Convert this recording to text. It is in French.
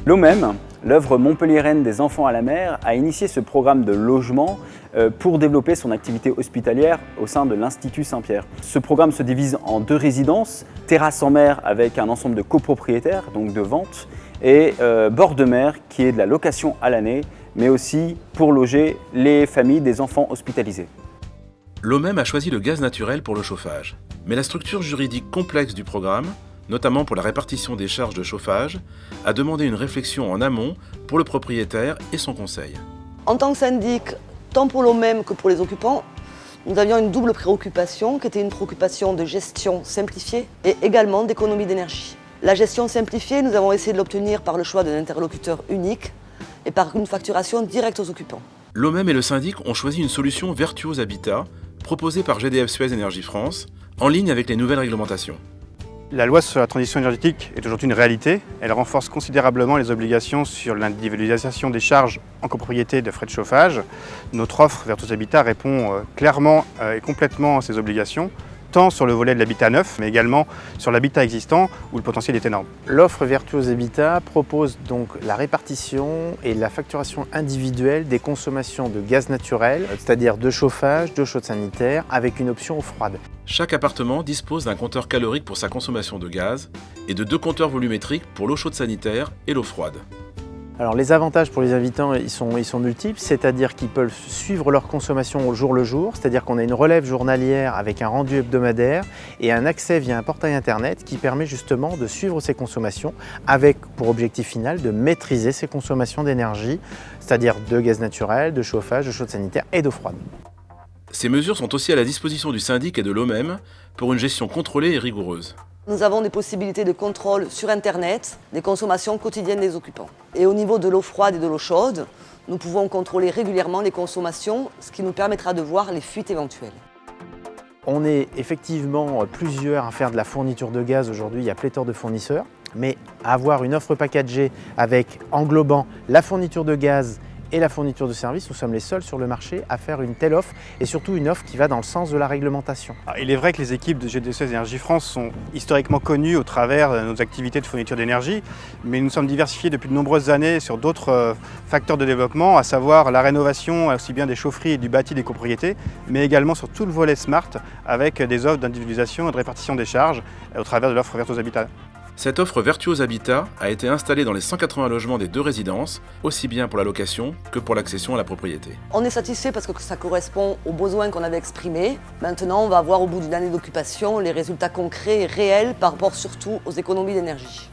L'OMEM, l'œuvre montpelliéraine des enfants à la mer, a initié ce programme de logement pour développer son activité hospitalière au sein de l'Institut Saint-Pierre. Ce programme se divise en 2 résidences, terrasse en mer avec un ensemble de copropriétaires, donc de vente, et bord de mer qui est de la location à l'année, mais aussi pour loger les familles des enfants hospitalisés. L'OMEM a choisi le gaz naturel pour le chauffage, mais la structure juridique complexe du programme, notamment pour la répartition des charges de chauffage, a demandé une réflexion en amont pour le propriétaire et son conseil. En tant que syndic, tant pour l'OMEM que pour les occupants, nous avions une double préoccupation qui était une préoccupation de gestion simplifiée et également d'économie d'énergie. La gestion simplifiée, nous avons essayé de l'obtenir par le choix d'un interlocuteur unique et par une facturation directe aux occupants. L'OMEM et le syndic ont choisi une solution Virtuose Habitat, proposée par GDF Suez Énergie France, en ligne avec les nouvelles réglementations. La loi sur la transition énergétique est aujourd'hui une réalité. Elle renforce considérablement les obligations sur l'individualisation des charges en copropriété de frais de chauffage. Notre offre Virtuose Habitat répond clairement et complètement à ces obligations, tant sur le volet de l'habitat neuf, mais également sur l'habitat existant où le potentiel est énorme. L'offre Virtuose Habitat propose donc la répartition et la facturation individuelle des consommations de gaz naturel, c'est-à-dire de chauffage, d'eau chaude sanitaire, avec une option eau froide. Chaque appartement dispose d'un compteur calorique pour sa consommation de gaz et de 2 compteurs volumétriques pour l'eau chaude sanitaire et l'eau froide. Alors les avantages pour les habitants, ils sont multiples, c'est-à-dire qu'ils peuvent suivre leur consommation au jour le jour, c'est-à-dire qu'on a une relève journalière avec un rendu hebdomadaire et un accès via un portail internet qui permet justement de suivre ses consommations avec pour objectif final de maîtriser ses consommations d'énergie, c'est-à-dire de gaz naturel, de chauffage, de chaude sanitaire et d'eau froide. Ces mesures sont aussi à la disposition du syndic et de l'OMEM pour une gestion contrôlée et rigoureuse. Nous avons des possibilités de contrôle sur Internet des consommations quotidiennes des occupants. Et au niveau de l'eau froide et de l'eau chaude, nous pouvons contrôler régulièrement les consommations, ce qui nous permettra de voir les fuites éventuelles. On est effectivement plusieurs à faire de la fourniture de gaz aujourd'hui, il y a pléthore de fournisseurs, mais avoir une offre packagée avec englobant la fourniture de gaz et la fourniture de services, nous sommes les seuls sur le marché à faire une telle offre et surtout une offre qui va dans le sens de la réglementation. Il est vrai que les équipes de GDF Suez Énergie France sont historiquement connues au travers de nos activités de fourniture d'énergie, mais nous sommes diversifiés depuis de nombreuses années sur d'autres facteurs de développement, à savoir la rénovation aussi bien des chaufferies et du bâti des copropriétés, mais également sur tout le volet smart avec des offres d'individualisation et de répartition des charges au travers de l'offre Virtuose Habitat. Cette offre Virtuose Habitat a été installée dans les 180 logements des 2 résidences, aussi bien pour la location que pour l'accession à la propriété. On est satisfait parce que ça correspond aux besoins qu'on avait exprimés. Maintenant, on va voir au bout d'une année d'occupation les résultats concrets et réels par rapport surtout aux économies d'énergie.